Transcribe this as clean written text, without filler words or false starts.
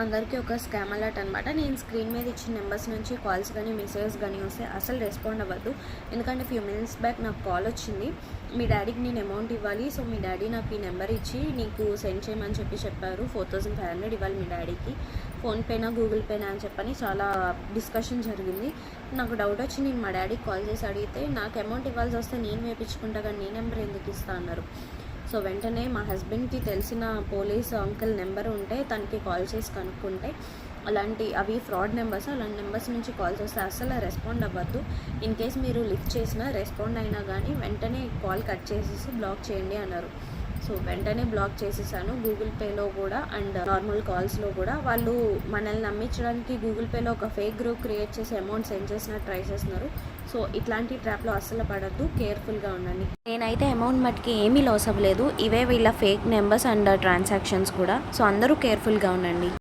అందరికీ ఒక scam alert అనమాట. నేను స్క్రీన్ మీద ఇచ్చిన నెంబర్స్ నుంచి కాల్స్ కానీ మెసేజెస్ కానీ వస్తే అసలు రెస్పాండ్ అవ్వద్దు. ఎందుకంటే ఫ్యూ మినిట్స్ బ్యాక్ నాకు కాల్ వచ్చింది, మీ డాడీకి నేను అమౌంట్ ఇవ్వాలి, సో మీ డాడీ నాకు ఈ నెంబర్ ఇచ్చి నీకు సెండ్ చేయమని చెప్పారు. 4500 ఇవ్వాలి మీ డాడీకి, ఫోన్పేనా గూగుల్ పేనా అని చెప్పని చాలా డిస్కషన్ జరిగింది. నాకు డౌట్ వచ్చి నేను మా డాడీకి కాల్ చేసి అడిగితే, నాకు అమౌంట్ ఇవ్వాల్సి వస్తే నేను వేయించుకుంటా కానీ నీ నెంబర్ ఎందుకు ఇస్తా అన్నారు. సో వెంటనే మా హస్బెండ్కి తెలిసిన పోలీస్ అంకుల్ నెంబర్ ఉంటే తనకి కాల్ చేసి కనుక్కుంటే, అవి ఫ్రాడ్ నెంబర్స్, అలాంటి నెంబర్స్ నుంచి కాల్స్ వస్తే అస్సలు రెస్పాండ్ అవ్వద్దు. ఇన్ కేస్ మీరు లిఫ్ట్ చేసినా రెస్పాండ్ అయినా కానీ వెంటనే కాల్ కట్ చేసేసి బ్లాక్ చేయండి అన్నారు. సో వెంటనే బ్లాక్ చేసేసాను. గూగుల్ పేలో కూడా అండ్ నార్మల్ కాల్స్లో కూడా వాళ్ళు మనల్ని నమ్మించడానికి గూగుల్ పేలో ఒక ఫేక్ గ్రూప్ క్రియేట్ చేసి అమౌంట్ సెండ్ చేసినట్టు ట్రై చేస్తున్నారు. సో ఇట్లాంటి ట్రాప్లో అస్సలు పడద్దు, కేర్ఫుల్గా ఉండండి. నేనైతే అమౌంట్ మట్టుకి ఏమీ లాస్ అవ్వలేదు, ఇవే వీళ్ళ ఫేక్ నెంబర్స్ అండ్ ట్రాన్సాక్షన్స్ కూడా. సో అందరూ కేర్ఫుల్గా ఉండండి.